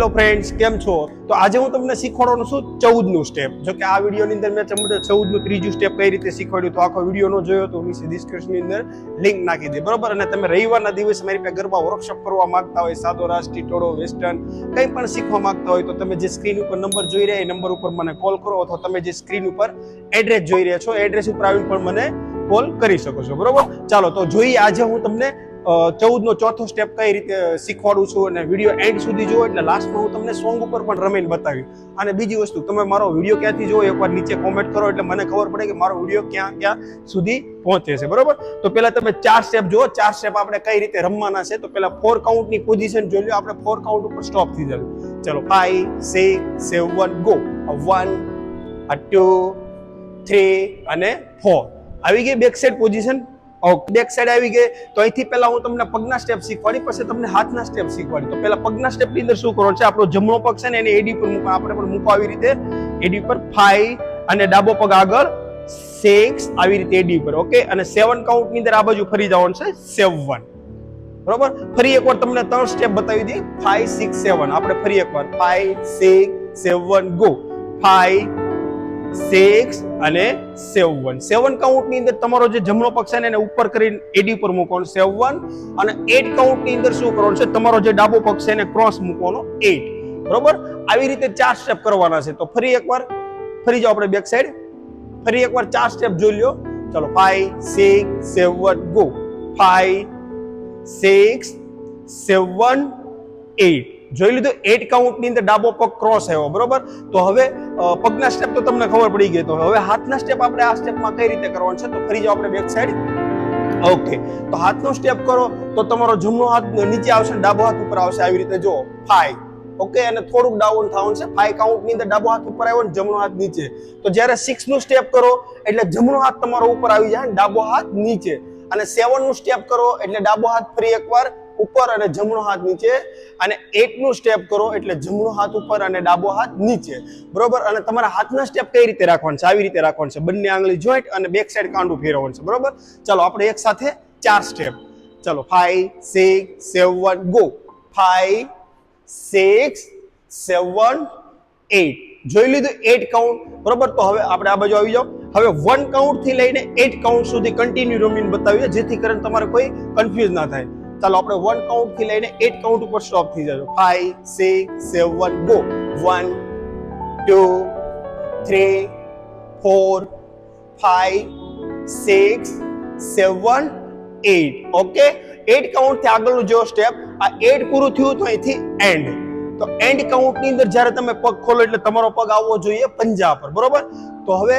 Hello friends, કેમ છો? તો આજે હું તમને શીખવાડવાનું છું 14નું સ્ટેપ. જો કે આ વિડીયોની અંદર મેં તમને 14નું ત્રીજું સ્ટેપ કઈ રીતે શીખવાડ્યું, તો આખો વિડીયો નો જોયો તો નીચે ડિસ્ક્રિપ્શનની અંદર લિંક નાખી દે, બરોબર? અને તમે રવિવારના દિવસે મારી પાસે ગરબા વર્કશોપ કરવા માંગતા હોય, સાદો રાસ, ટીટોળો, વેસ્ટર્ન કંઈ પણ શીખવા માંગતા હોય, તો તમે જે સ્ક્રીન ઉપર નંબર જોઈ રહ્યા એ નંબર ઉપર મને કોલ કરો, અથવા તમે જે સ્ક્રીન ઉપર એડ્રેસ જોઈ રહ્યા છો એડ્રેસ ઉપર આવીને પણ મને કોલ કરી શકો છો, બરોબર? ચાલો તો જોઈએ આજે હું તમને 14નો ચોથો સ્ટેપ કઈ રીતે શીખવાડું છું, અને વિડીયો એન્ડ સુધી જુઓ એટલે લાસ્ટમાં હું તમને સોંગ ઉપર પણ રમીને બતાવ્યું. અને બીજી વસ્તુ, તમે મારો વિડીયો ક્યાંથી જુઓ એકવાર નીચે કોમેન્ટ કરો એટલે મને ખબર પડે કે મારો વિડીયો ક્યાં સુધી પહોંચે છે, બરોબર? તો પહેલા તમે 4 સ્ટેપ જુઓ. 4 સ્ટેપ આપણે કઈ રીતે રમવાના છે. તો પહેલા 4 કાઉન્ટની પોઝિશન જોઈ લો. આપણે 4 કાઉન્ટ ઉપર સ્ટોપ થઈ જવું. ચલો 5 6 7 ગો. 1 2 3 અને 4 આવી ગઈ back side position. Back side આવી ગઈ. તો અહીંથી પહેલા હું તમને પગના સ્ટેપ શીખવાડી, પછી તમને હાથના સ્ટેપ શીખવાડી. તો પહેલા પગના સ્ટેપ ની અંદર શું કરવાનું છે, આપણો જમણો પગ છે ને એને એડી પર મૂકવાનો. આપણે પણ મૂકો આવી રીતે એડી પર 5 અને ડાબો પગ આગળ 6 આવી રીતે એડી પર. ઓકે, અને 7 કાઉન્ટ ની અંદર આ બાજુ ફરી જવાનું છે 7, બરોબર? ફરી એકવાર તમને 3 સ્ટેપ બતાવી દઈએ. 5 6 7 આપણે ફરી એકવાર 5 6 7 ગો. 5 6 અને 7. 7 કાઉન્ટ ની અંદર તમારો જે જમણો પગ છે ને એને ઉપર કરીને એડી ઉપર મૂકવાનો 7, અને 8 કાઉન્ટ ની અંદર શું કરવાનું છે, તમારો જે ડાબો પગ છે એને ક્રોસ મૂકવાનો 8, બરોબર? આવી રીતે 4 સ્ટેપ કરવાના છે. તો ફરી એકવાર ફરી જાઓ આપણે બેક સાઈડ. ફરી એકવાર 4 સ્ટેપ જોઈ લ્યો. ચલો 5 6 7 ગો. 5 6 7 8 જોઈ લીધું. 8 કાઉન્ટ ની અંદર ડાબો પગ ક્રોસ આવ્યો, બરોબર? તો હવે પગના સ્ટેપ તો તમને ખબર પડી ગઈ. તો હવે હાથના સ્ટેપ આપણે આ સ્ટેપમાં કઈ રીતે કરવાનું છે. તો ફરી જાઓ આપણે બેક સાઈડ. ઓકે, તો હાથનો સ્ટેપ કરો તો તમારો જમણો હાથ નીચે આવશે, ડાબો હાથ ઉપર આવશે. આવી રીતે જો 5. ઓકે, અને થોડુંક ડાઉન થવાનું છે. 5 કાઉન્ટ ની અંદર ડાબો હાથ ઉપર આવ્યો ને જમણો હાથ નીચે. તો જ્યારે 6 નું સ્ટેપ કરો એટલે જમણો હાથ તમારો ઉપર આવી જાય ને ડાબો હાથ નીચે. અને 7 નું સ્ટેપ કરો એટલે ડાબો હાથ ફરી એકવાર ઉપર અને જમણો હાથ નીચે. અને 8 નું સ્ટેપ કરો એટલે જમણો હાથ ઉપર અને ડાબો હાથ નીચે, બરોબર? અને તમારા હાથના સ્ટેપ કઈ રીતે રાખવાના છે, આવી રીતે રાખવાના છે. બંને આંગળી જોઈન્ટ અને બેક સાઈડ કાંડું ફેરવવાનું છે, બરોબર? ચાલો આપણે એક સાથે 4 સ્ટેપ. ચલો 5 6 7 ગો. 5 6 7 8 જોઈ લીધું. 8 કાઉન્ટ, બરોબર? તો હવે આપણે આ બાજુ આવી જાઓ. હવે 1 કાઉન્ટ થી લઈને 8 કાઉન્ટ સુધી કન્ટિન્યુ રમીને બતાવીએ, જેથી કરીને તમારે કોઈ કન્ફ્યુઝ ના થાય. ચાલો આપણે 1 કાઉન્ટ થી લઈને 8 કાઉન્ટ ઉપર સ્ટોપ થઈ જજો. 5 6 7 ગો. 1 2 3 4 5 6 7 8. ઓકે, 8 કાઉન્ટ થી આગળનું જો સ્ટેપ, આ 8 પૂરું થયું તો અહીંથી એન્ડ. તો એન્ડ કાઉન્ટ ની અંદર જ્યારે તમે પગ ખોલો એટલે તમારો પગ આવવો જોઈએ પંજા પર, બરોબર? તો હવે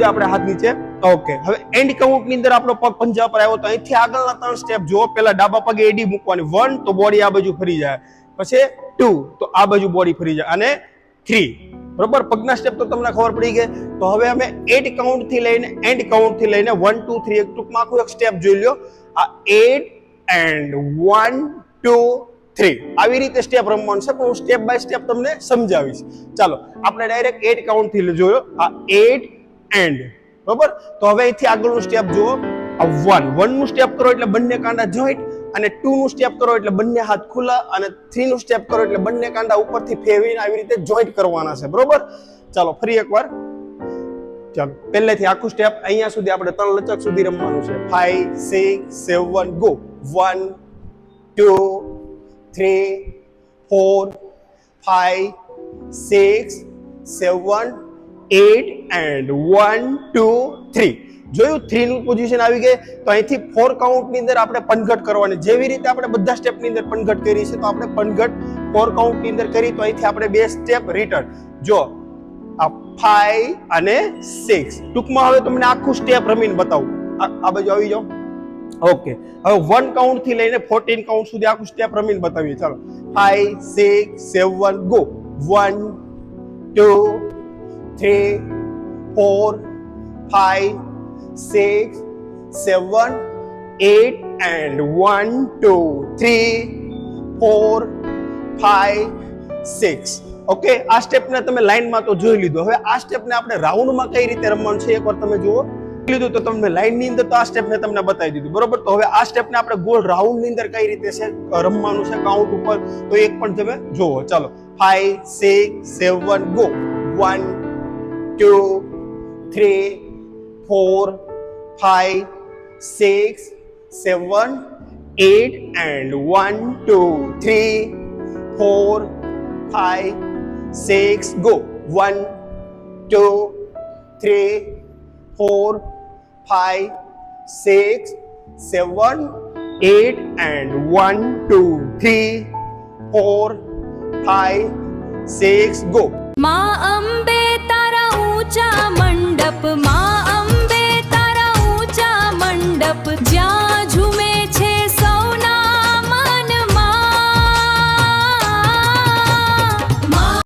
આપણે હાથ નીચે. ઓકે, હવે એન્ડ કાઉન્ટ ની અંદર આપણો પગ પંજા પર આવ્યો. તો અહીંથી આગળના 3 સ્ટેપ જુઓ. પહેલા ડાબા પગે એડી મૂકવાની. 1 તો બોડી આ બાજુ ફરી જાય, પછી 2 તો આ બાજુ બોડી ફરી જાય, અને 3, બરોબર? પગના સ્ટેપ તો તમને ખબર પડી ગઈ. તો હવે અમે 8 કાઉન્ટ થી લઈને એન્ડ કાઉન્ટ થી લઈને 1 2 3 એક ટૂંકમાં આખું એક સ્ટેપ જોઈ લ્યો. આ 8 એન્ડ 1 2 3 આવી રીતે સ્ટેપ રમવાનું છે, પણ હું સ્ટેપ બાય સ્ટેપ તમને સમજાવીશ. ચાલો આપણે ડાયરેક્ટ 8 કાઉન્ટ થી જોયો. આ 8 એન્ડ, બરોબર? તો હવે અહીંથી આગળનું સ્ટેપ જુઓ. આ 1 નું સ્ટેપ કરો એટલે બંને કાંડા જોઈન્ટ, અને 2 નું સ્ટેપ કરો એટલે બંને હાથ ખુલ્લા, અને 3 નું સ્ટેપ કરો એટલે બંને કાંડા ઉપરથી ફેરવીને આવી રીતે જોઈન્ટ કરવાના છે, બરોબર? ચાલો ફરી એકવાર. ચાલો પહેલેથી આખું સ્ટેપ અહીંયા સુધી આપણે 3 લચક સુધી રમવાનું છે. 5 6 7 ગો. 1 2 3 4 5 6 7 8 એન્ડ 1 2 3 જોયું. 3 નું પોઝિશન આવી ગઈ. તો અહીંથી 4 કાઉન્ટ ની અંદર આપણે પનઘટ કરવાની. જેવી રીતે આપણે બધા સ્ટેપ ની અંદર પનઘટ કરી છે, તો આપણે પનઘટ 4 કાઉન્ટ ની અંદર કરી. તો અહીંથી આપણે 2 સ્ટેપ રિટર્ન. જો આ 5 અને 6 ટૂંકમાં હવે તમને આખું સ્ટેપ રમીને બતાવું. આ બાજુ આવી જાઓ. ઓકે, હવે 1 કાઉન્ટ થી લઈને 14 કાઉન્ટ સુધી આખું સ્ટેપ રમીને બતાવીએ. ચાલો 5 6 7 ગો. 1 2 3 4 5 6 7 8 એન્ડ 1 2 3 4 5 6. ઓકે, આ સ્ટેપને તમે લાઈનમાં તો જોઈ લીધો. હવે આ સ્ટેપને આપણે રાઉન્ડમાં કઈ રીતે રમવાનું છે એકવાર તમે જુઓ. લીધું તો તમને લાઈન ની અંદર તો આ સ્ટેપ મેં તમને બતાવી દીધું, બરોબર. તો હવે આ સ્ટેપ ને આપણે ગોળ રાઉન્ડ ની અંદર કઈ રીતે છે રમવાનું છે કાઉન્ટ ઉપર, તો એક પણ તમે જોવો. ચાલો 5 6 7 go. 1 2 3 4 5 6 7 8 and 1 2 3 4 5 6 go. 1 2 3 4 5 6 7 8 and 1 2 3 4 5 6 go. માં અંબે તારા ઊંચા મંડળ